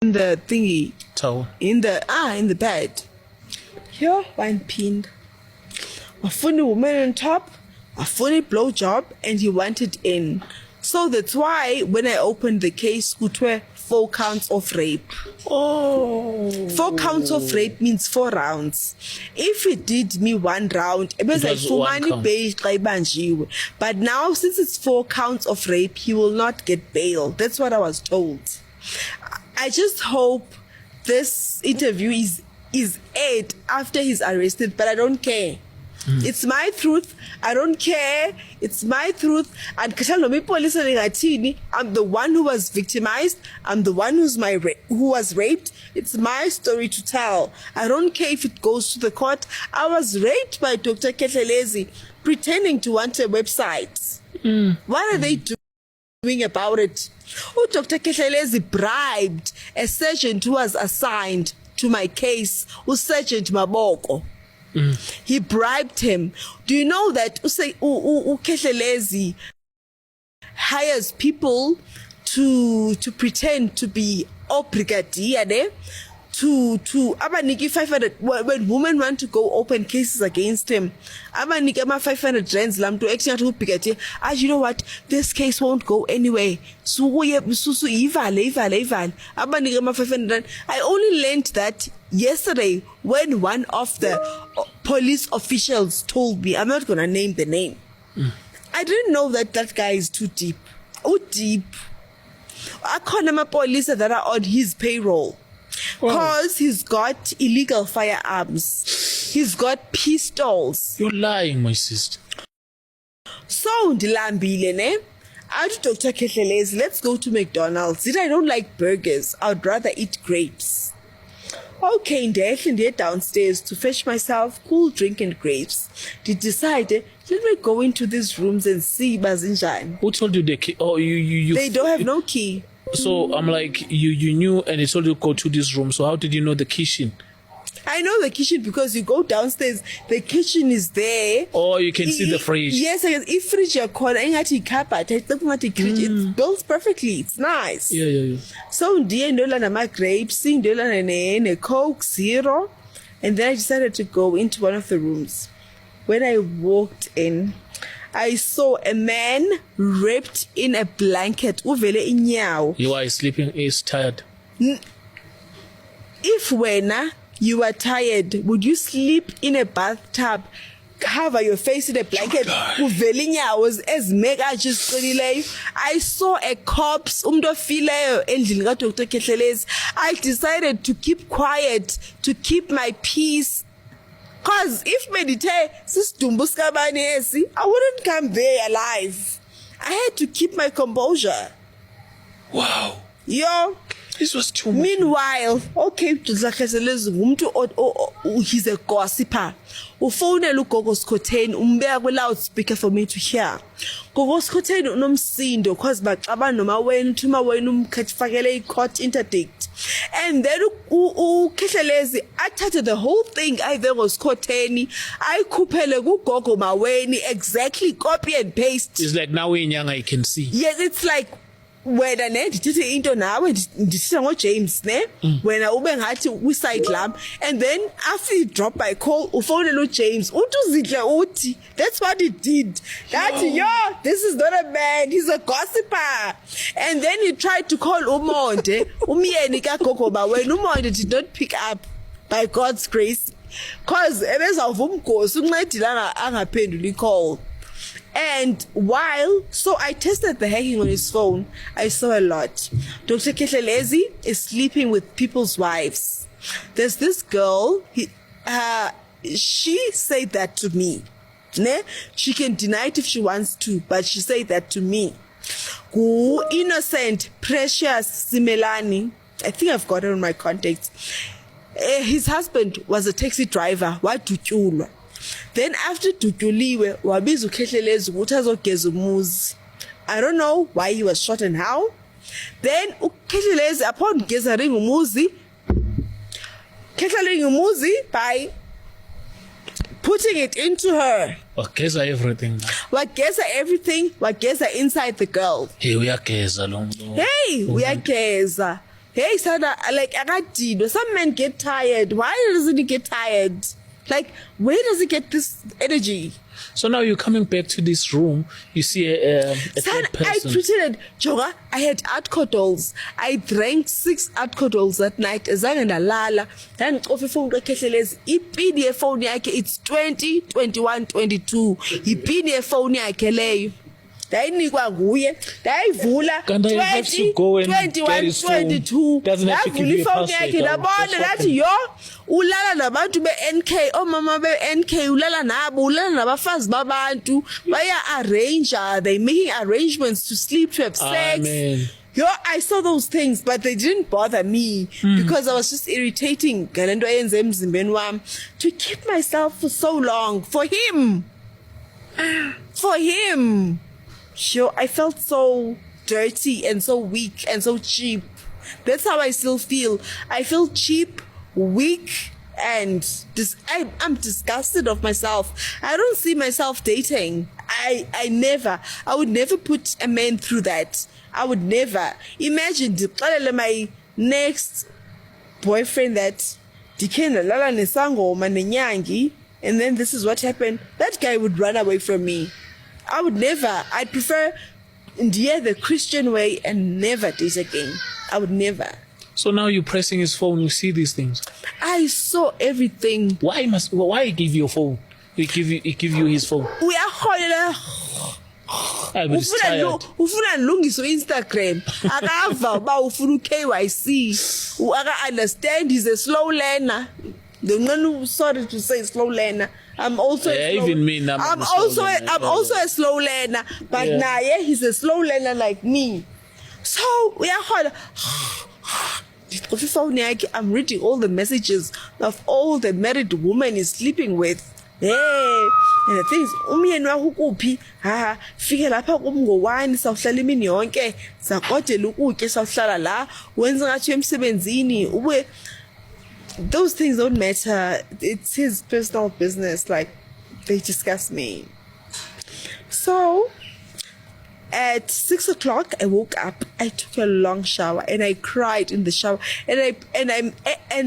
the thingy. Towel. In the bed. Here, one pinned. A funny woman on top, a funny blowjob, and he wanted in. So that's why when I opened the case, it were 4 counts of rape. Oh. 4 counts of rape means 4 rounds. If he did me 1 round, it was like bail. But now, since it's 4 counts of rape, he will not get bail. That's what I was told. I just hope this interview is aired after he's arrested, but I don't care. It's my truth. I don't care. It's my truth. And I'm the one who was victimized. I'm the one who was raped. It's my story to tell. I don't care if it goes to the court. I was raped by Dr. Khehlelezi pretending to want a website. What are they doing about it? Oh, Dr. Khehlelezi bribed a sergeant who was assigned to my case, Sergeant Maboko. He bribed him. Do you know that Khehlelezi hires people to pretend to be brigadier to abaniki 500 when women want to go open cases against him, abaniki ama 500 rands lam to action to brigadier. You know what, this case won't go anywhere, so ivale abaniki ama 500 rand. I only learned that yesterday when one of the police officials told me. I'm not gonna name the name. I didn't know that guy is too deep. Deep. I call him a police that are on his payroll. Because he's got illegal firearms. He's got pistols. You're lying, my sister. So, ndilambile ne? Out to Dr. Khehlelezi, let's go to McDonald's. I don't like burgers. I'd rather eat grapes. Okay, ndiye downstairs to fetch myself cool drink and grapes. Did decide, let me go into these rooms and see bazinjani. Who told you the key? Oh, you. They don't have no key. So I'm like, you knew, and they told you to go to this room. So how did you know the kitchen? I know the kitchen because you go downstairs. The kitchen is there. Oh, you can see the fridge. Yes, if fridge you're calling, it builds perfectly. It's nice. Yeah. So ndiye ndola nama grapes, ndola ne Coke Zero, and then I decided to go into one of the rooms. When I walked in, I saw a man wrapped in a blanket. Uvele inyawo. You are sleeping, is tired. If when you are tired, would you sleep in a bathtub, cover your face in a blanket? Uvele inyawo as mega just I saw a corpse umdofileyo endlini ka Dr. Khehlelezi. I decided to keep quiet, to keep my peace. Cause if medite sisidumbu sikabani esi, I wouldn't come there alive. I had to keep my composure. Wow. Yo. This was too much. Meanwhile, okay, he's a gossiper. Ufonela ugogo Skhotheni umbeka ku loudspeaker for me to hear. Gogo Skhotheni unomsindo cause baxabana noma wena uthuma wena umkhathifakele i-court interdict. And then Khehlelezi athathe the whole thing ayivele ngoSkhotheni ayikhuphele kugogo maweni, exactly copy and paste. It's like now in young I can see. Yes, it's like wena ne ndithethe into nawe ndithetha ngoJames ne wena ube ngathi kwi-side lam, and then after you drop my call ufonela uJames uthi Zinhle uthi that's what he did, that yo, this is not a man, he's a gossiper. And then he tried to call uMonde umyeni kagogo wena. uMonde did not pick up by God's grace cause ebezawuva umgosi uncedile angaphenduli call. And so I tested the hacking on his phone, I saw a lot. Dr. Khehlelezi is sleeping with people's wives. There's this girl, she said that to me. Ne? She can deny it if she wants to, but she said that to me. Innocent, Precious Simelani, I think I've got it on my contacts. His husband was a taxi driver. Wadutyulwa. Then after Dutyuliwe, wabiza uKhehlelezi ukuthi azogeza umuzi. I don't know why he was shot and how. Then uKhehlelezi upon gezering umuzi, Khehlelezi umuzi by putting it into her. Wageza everything. Wageza inside the girl. Hey, uyageza lo muntu. Hey, uyageza. hey, Sada, like, some men get tired. Why doesn't he get tired? Like, where does he get this energy? So now you're coming back to this room, you see a third person. I pretended, Joga, I had Artco dolls. I drank 6 Artco dolls that night. Azange ndalala. Then off phone Khehlelezi. Ipini phone yakhe, it's 20, 21, 22. Ipini phone yakhe leyo. Dayinikwa nguye, dayivula 20, 21, 22. Davula ifoni yakhe labona lathi yo ulala nabantu be-NK, omama be-NK ulala nabo, ulala nabafazi babantu, they making arrangements to sleep, to have sex. Amen. Yo, I saw those things, but they didn't bother me because I was just irritating to keep myself for so long for him. Sure, I felt so dirty and so weak and so cheap. That's how I still feel. I feel cheap, weak, and I'm disgusted of myself. I don't see myself dating. I would never put a man through that. I would never. Imagine my next boyfriend that and then this is what happened. That guy would run away from me. I would never. I'd prefer the Christian way and never date again. I would never. So now you're pressing his phone, you see these things. I saw everything. Why he give you a phone? He give you his phone. We are ufuna nilungiso Instagram akava ba ufuna KYC aka understand he's a slow learner. Sorry to say slow learner. I'm also I'm also a slow learner, but he's a slow learner like me. So we are hard. I'm reading all the messages of all the married women he's sleeping with. Hey, and the things umyeni wakho kuphi fike lapha kum ngo1 sawuhlala imini yonke sakodela ukutya sawuhlala la wenza ngathi emsebenzini ube. Those things don't matter. It's his personal business. Like, they disgust me. So at 6:00 I woke up, I took a long shower and I cried in the shower and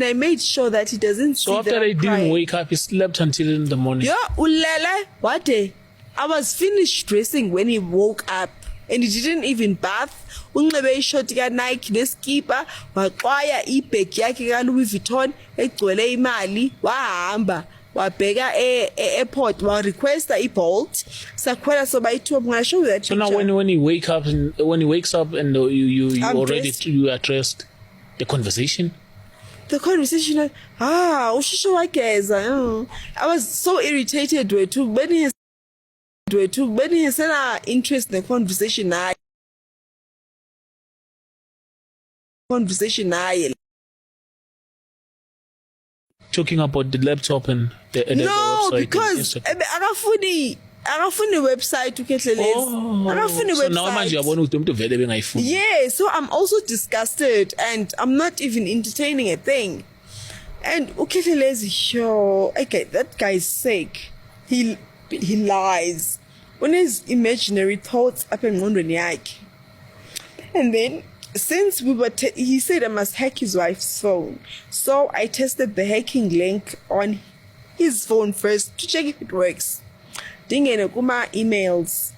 I made sure that he doesn't see. So after I didn't wake up, he slept until in the morning. Yeah, ulele what day? I was finished dressing when he woke up and he didn't even bath. Unxibe ishoti ka Nike neskipa waqwaya ibag yakhe ka Louis Vuitton egcwele imali wahamba wabheka airport wa requesta iBolt sakhwela so bayi2 I'm going to show you that. So now when he wakes up and you already you are dressed, the conversation ushisho wageza. I was so irritated with when he said interest in the conversation talking about the laptop and the website. Because akafuni website uKhehlelezi. Akafuni website. So now manje uyabona ukuthi umuntu vele bengayifuni. Yeah, so I'm also disgusted and I'm not even entertaining a thing. And uKhehlelezi, okay, that guy's sick. He lies. On his imaginary thoughts up in yakhe. And then since he said I must hack his wife's phone. So I tested the hacking link on his phone first to check if it works. Dingene kuma emails.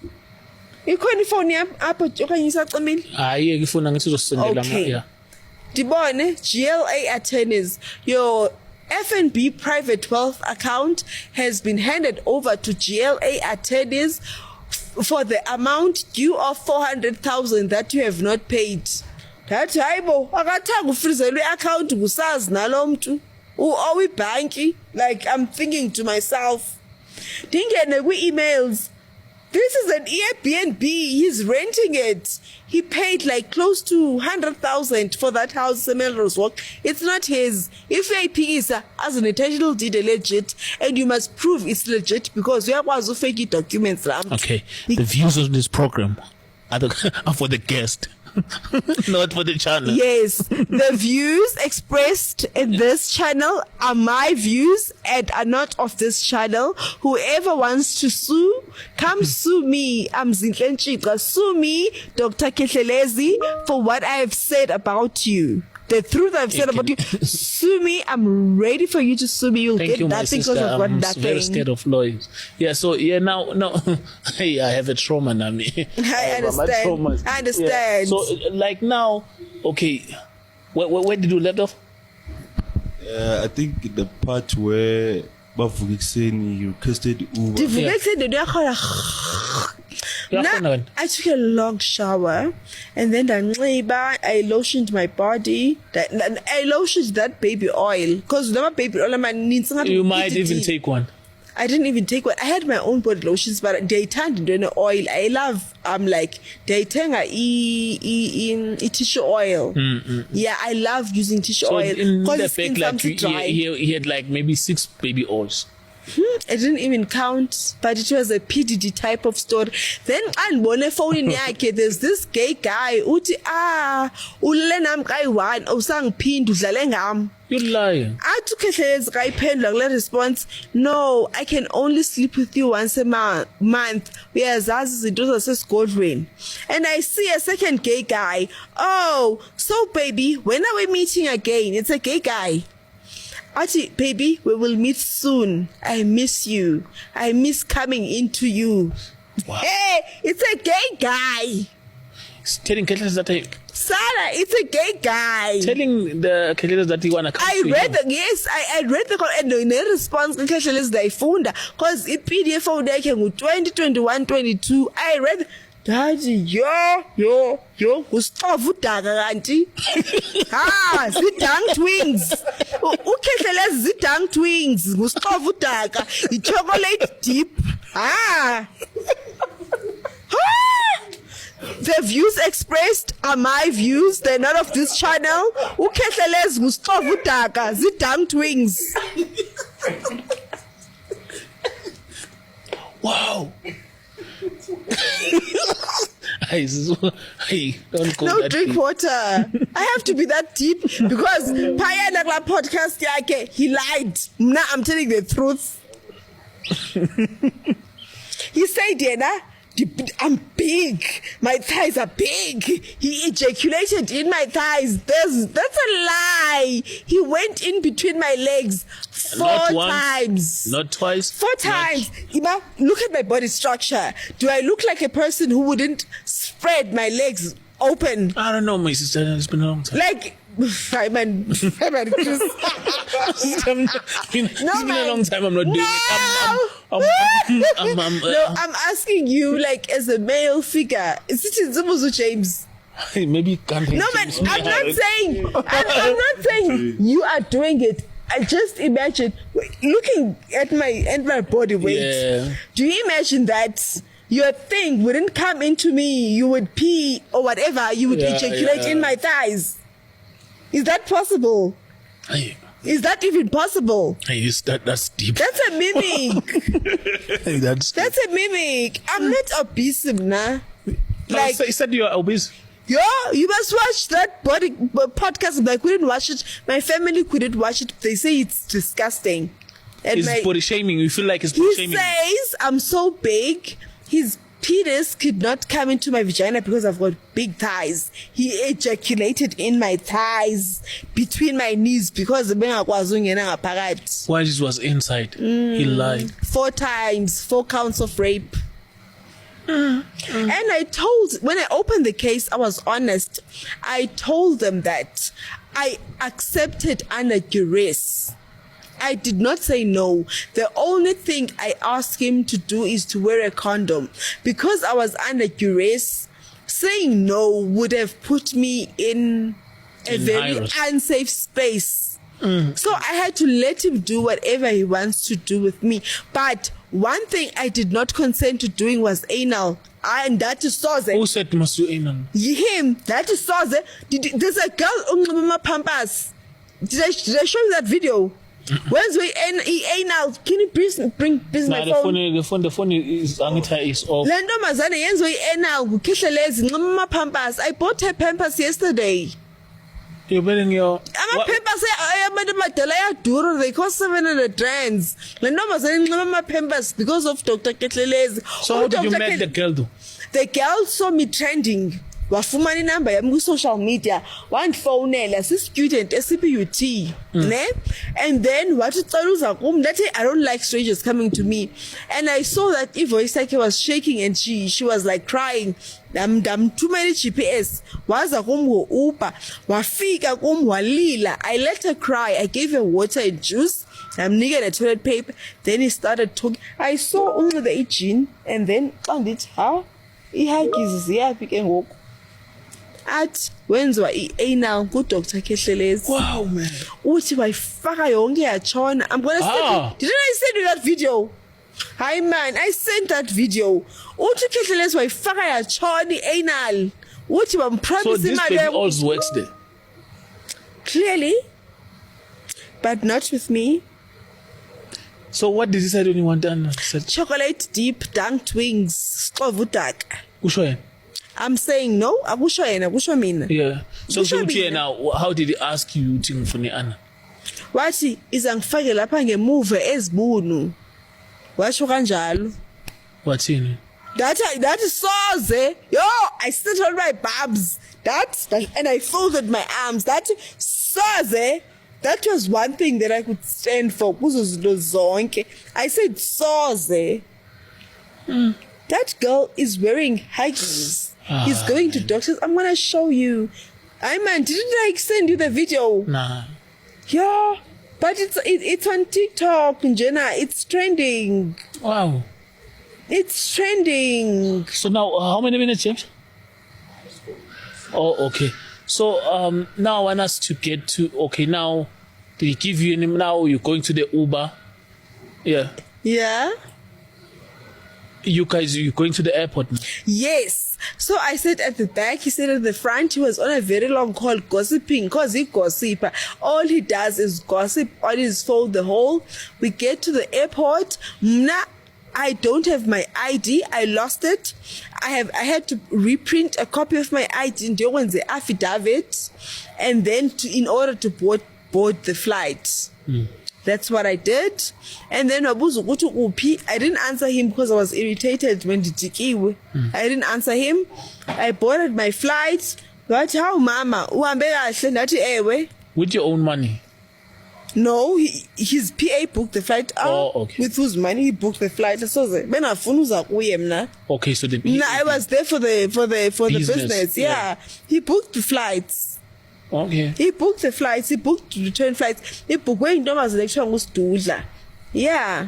Ikhona ifoni apho okanye isacimile? Hayi ngifuna ngathi uzosendela yeah. Dibone GLA attorneys, your FNB private wealth account has been handed over to GLA attorneys for the amount due of 400,000 that you have not paid. That hayibo akathanga ufrizelwe account ngusazi nalomntu owi banki. Like, I'm thinking to myself, dingene kwi-emails, this is an Airbnb, he's renting it. He paid like close to 100,000 for that house in Melrose Walk. It's not his. If AP is as an intentional deed legit, and you must prove it's legit because we have also fake documents. Okay, the views of this program are for the guest. Not for the channel. Yes, the views expressed in this channel are my views and are not of this channel. Whoever wants to sue, come sue me. I'm Zinhle. Sue me, Dr. Khehlelezi, for what I have said about you. The truth I've said about you. Sue me. I'm ready for you to sue me. You'll get nothing because I've got nothing. I'm very scared of lawyers. Yeah, so now, hey, I have a trauma now. I understand. I understand. Yeah. So, like now, okay, where did you left off? I think the part where Bafugixen you requested Uber. Now, I took a long shower and then I lotioned my body. I lotioned that baby oil because baby oil you might even take one. I didn't even take one. I had my own body lotions, but they turned into an oil. I love they turn a tissue oil. Yeah, I love using tissue oil because the skin like dry. He had like maybe 6 baby oils. I didn't even count, but it was a PDD type of story. Then I phone in there's this gay guy. Uti ulenam guy one usang pin udlale You're lying. I took Khehlelezi guy pen like response. No, I can only sleep with you once a month. Whereas it was a Godwin. And I see a second gay guy. Oh, so baby, when are we meeting again? It's a gay guy. Auntie, baby, we will meet soon. I miss you. I miss coming into you. Wow. Hey, it's a gay guy. He's telling Khehlelezi that Sarah, it's a gay guy. Telling the Khehlelezi that he wanna come. I read the and in a response Khehlelezi dayifunda because PDF found like 2021-22. I read Daddy, yo, usixova udaka kanti. Zidang twins. Ukhehlelezi zidang twins, usixova udaka, chocolate dip. The views expressed are my views, they're not of this channel. Ukhehlelezi usixova udaka, zidang twins. Wow. Hey, don't go no, that drink deep. water. I have to be that deep because Paya Nagla podcast yake, he lied. Now I'm telling the truth. He said, Diana, I'm big. My thighs are big. He ejaculated in my thighs. That's a lie. He went in between my legs 4 times. Not twice. 4 times. Ima, look at my body structure. Do I look like a person who wouldn't spread my legs open? I don't know, my sister. It's been a long time. Like, it's been a long time. I'm not doing it. No, I'm asking you, like, as a male figure. Is it Zumuzu James? Maybe you can't. No, man, I'm not saying you are doing it. I just imagine looking at my body weight. Yeah. Do you imagine that your thing wouldn't come into me? You would pee or whatever. You would ejaculate in my thighs. Is that possible? Hey. Is that even possible? Hey, that's deep. That's a mimic. Hey, that's a mimic. I'm not obese, nah. Like you said, you're obese. Yo, you must watch that body podcast. I couldn't watch it. My family couldn't watch it. They say it's disgusting. And it's body shaming. You feel like it's body shaming. He says I'm so big. His penis could not come into my vagina because I've got big thighs. He ejaculated in my thighs between my knees because the while it was inside. He lied 4 times, 4 counts of rape. And when I opened the case, I was honest. I told them that I accepted under duress. I did not say no. The only thing I asked him to do is to wear a condom. Because I was under duress, saying no would have put me in a very unsafe space. So I had to let him do whatever he wants to do with me. But one thing I did not consent to doing was anal. And that is Soze. Who said you must do anal? Him. That is Soze. There's a girl, Pampas. Did I show you that video? Where's we anal? Can you please bring my phone? The phone is off. Lendo mazane yenzo anal Khehlelezi ngama Pampas. I bought her Pampers yesterday. You're betting your Pampers duro. They cost 700 rands. Lendo mazane ngama Pampers because of Dr. Khehlelezi. So how did you met the girl do? The girl saw me trending wafumana inamba yami ku-social media wandifonela si-student esiput ne and then wathi ucela uza kum ndathi I don't like strangers coming to me and I saw that ivoice yakhe was shaking and she was like crying ndamthumela i-GPS waza kum ngo-Uber wafika kum walila I let her cry I gave her water and juice ndamnikela toilet paper then he started talking I saw unxibe ijini and then xa ndithi ihaggies ziyaphi ke ngoku athi wenziwa i-anal ku-Dr. Khehlelezi. Wow, man. Uthi wayifaka yonke yatshona. I'm going to send you. Didn't I send you that video? Hi man, I sent that video. Uthi Khehlelezi wayifaka yatshona i-anal. Uthi bampromise So this baby also works there? Clearly. But not with me. So what did he say when you want done? Chocolate dip dunked wings. Xovudaka. Usho yena? I'm saying no. Akusho yena, kusho mina. Yeah. So now, how did he ask you to ngifune Anna? Wathi iza ngifake lapha ngemuva ezibunu. Washo kanjalo. Wathini? That is soze. Yo, I sit on my bubs. That and I folded my arms. That soze. That was one thing that I could stand for. Kuzo zinto zonke. I said soze. That girl is wearing huggies. He's going to doctors. I'm gonna show you. I man, didn't I send you the video? Nah. Yeah, but it's on TikTok, Jenna. It's trending. Wow. It's trending. So now, how many minutes, James? Oh, okay. So now I want us to get to. Okay, now they give you. Now you're going to the Uber. Yeah. Yeah. You guys, you're going to the airport now? Yes. So I sat at the back, he sat at the front. He was on a very long call gossiping because he gossiper. All he does is gossip on his phone the whole. We get to the airport. I don't have my ID. I lost it. I had to reprint a copy of my ID in the affidavit and then in order to board the flight. That's what I did. And then I didn't answer him because I was irritated when I didn't answer him. I boarded my flight. But how mama? With your own money? No, his PA booked the flight out. Oh, okay. With whose money he booked the flight. So okay, so I was there for the business. Yeah. He booked the flights. Okay. He booked the flights. He booked return flights. He booked when Thomas election was Dudla. Yeah.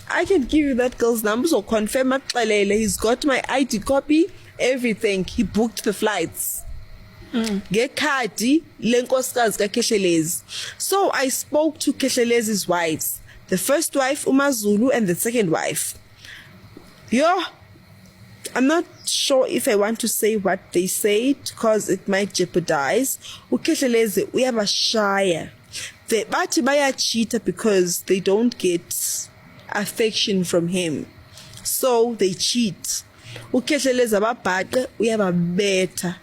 I can give you that girl's number so confirm he's got my ID copy, everything. He booked the flights. Get cardi lenkosikazi kaKhehlelezi. So I spoke to Khehlelezi's wives. The first wife, uMaZulu, and the second wife. I'm not sure if I want to say what they said because it might jeopardize. uKhehlelezi uyabashaya. They bathi bayachita because they don't get affection from him. So they cheat. uKhehlelezi ababhaqe uyababetha.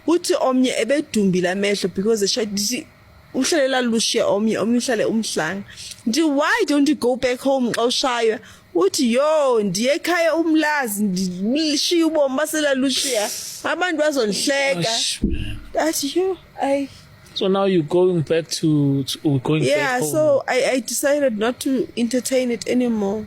Uthi omnye ebedumbila amehlo because eshayidi uhlalela lushiya omnye uhlale umhlanga. Why don't you go back home xa ushaywa? Uthi yo ndiye ekhaya umlazi ndishiya ubomi basela lushiya abantu bazonhleka. That yo So now you're going back to going back home. Yeah, so I decided not to entertain it anymore.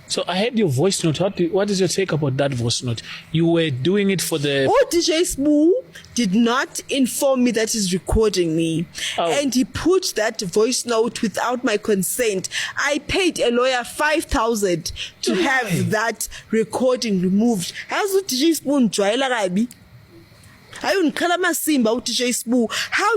So I heard your voice note. What is your take about that voice note? You were doing it for the... DJ Xpose did not inform me that he's recording me. And he put that voice note without my consent. I paid a lawyer 5,000 to have that recording removed. How's DJ Xpose njwayela kabi? How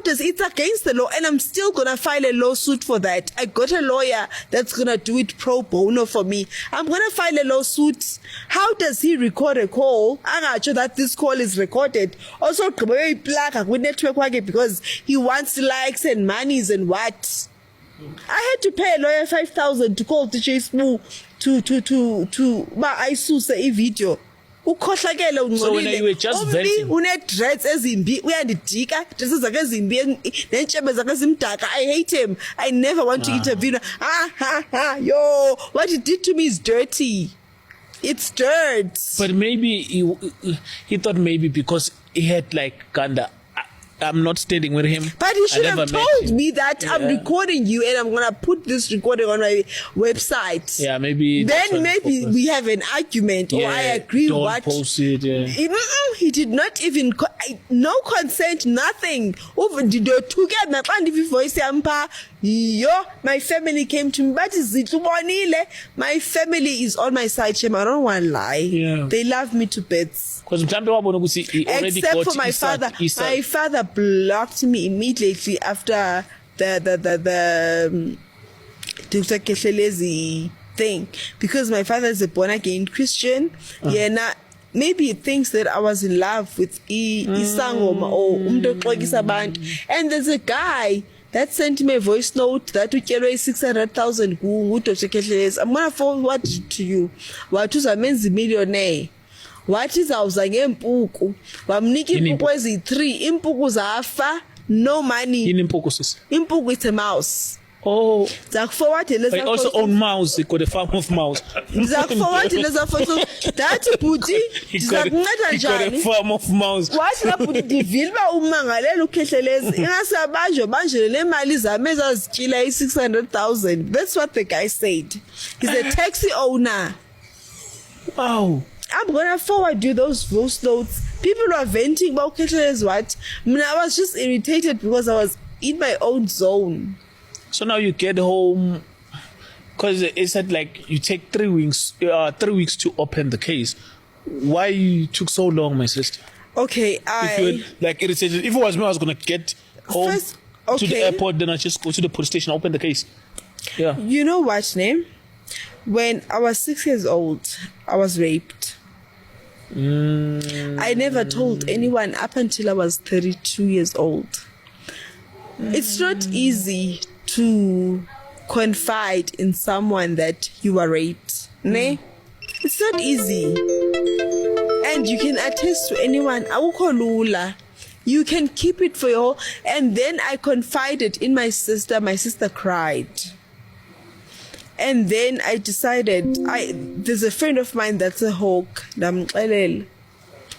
does it's against the law and I'm still gonna file a lawsuit for that? I got a lawyer that's gonna do it pro bono for me. I'm gonna file a lawsuit. How does he record a call? I'm not sure that this call is recorded. Also, network because he wants likes and monies and what? I had to pay a lawyer 5,000 to call DJ Xpose to I suse a video. So when you were just venting, dreads ezimbi uyandidika dresses zakhe ezimbi nentshebe zakhe ezimdaka. I hate him. I never want to intervene. Yo, what he did to me is dirty. It's dirt. But maybe he thought maybe because he had like Ganda, I'm not standing with him. But he should I have never met told him. me that I'm recording you and I'm gonna put this recording on my website. Yeah, maybe. that's Then what he maybe focused. we have an argument, or I agree. Don't What post it. Yeah. he did not even no consent, nothing. Over the together and if voice yampa, yo, my family came to me, but my family is on my side. Shem, I don't want to lie. Yeah. They love me to bits. Because he already Except got for my Eastern- father. Eastern. My father blocked me immediately after the Dr. Khehlelezi thing, because my father is a born again Christian. Yeah, now maybe he thinks that I was in love with Isangoma or Umdo. And there's a guy that sent me a voice note that we carry 600,000. I'm gonna forward it to you. What was a man's millionaire? What is awuza ngempuku wamnika impuku ezi3 impuku zafa no money. Impuku sis. Impuku is a mouse. Oh, Forward they also own mouse. They got a farm of mouse. forward photo that booty He got a farm of mouse. wathi la booty divilba umangalela uKhehlelezi ingasabanjwe banjwe le mali zami ezazityila i600,000. That's what the guy said. He's a taxi owner. Wow. I'm gonna forward you those voice notes. People are venting about Khehlelezi what? I was just irritated because I was in my own zone. So now you get home, because it said like you take 3 weeks, 3 weeks to open the case. Why you took so long, my sister? Okay, If you were like irritated, if it was me, I was gonna get home First, to the okay. airport, then I just go to the police station, open the case. Yeah. You know what, name? When I was 6 years old, I was raped. I never told anyone up until I was 32 years old. It's not easy to confide in someone that you were raped. Ne? It's not easy. And you can attest to anyone. Awukho lula. You can keep it for your. And then I confided in my sister. My sister cried. And then I decided, there's a friend of mine that's a hawk.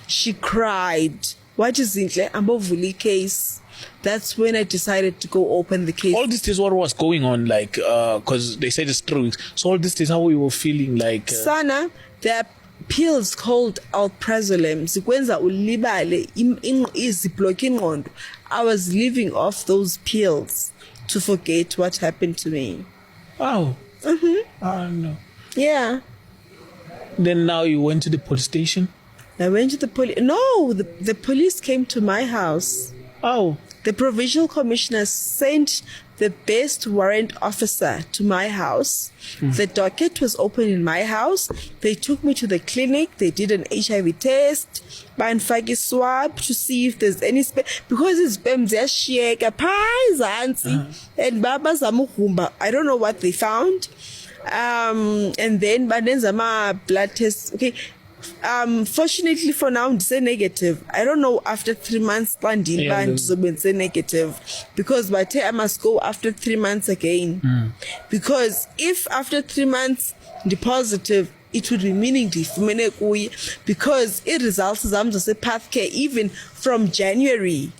She cried. What is Zinhle? Ambovuli case. That's when I decided to go open the case. All this is what was going on, like, because they said it's 3 weeks. So all this is how we were feeling, like. Sana, there are pills called alprazolam. Zikwenza ulibale iziblock ingqondo. I was living off those pills to forget what happened to me. Wow. No. Yeah. Then now you went to the police station. I went to the police. No, the police came to my house. Oh. The provincial commissioner sent the best warrant officer to my house. The docket was open in my house. They took me to the clinic. They did an HIV test, banfake swab to see if there's any because it's bemzeshiyeka phansi and baba zamuhumba. I don't know what they found. And then banenza ma blood tests. Okay. Fortunately for now, it's a negative. I don't know after 3 months, it's a negative because by I must go after 3 months again. Because if after 3 months the positive, it would be meaningful because it results as a path care even from January.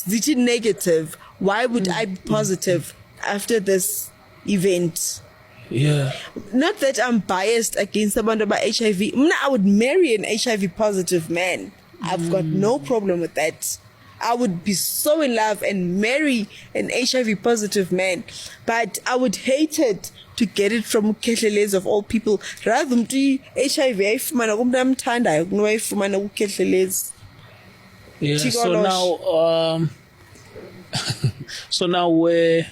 It's negative. Why would I be positive after this event? Yeah. Not that I'm biased against someone about HIV. I would marry an HIV positive man. I've got no problem with that. I would be so in love and marry an HIV positive man. But I would hate it to get it from Khehlelezi of all people. Rather than HIV ayifumana kumuntu amthandayo kunoyifumana kuKhehlelezi. Yeah. So now where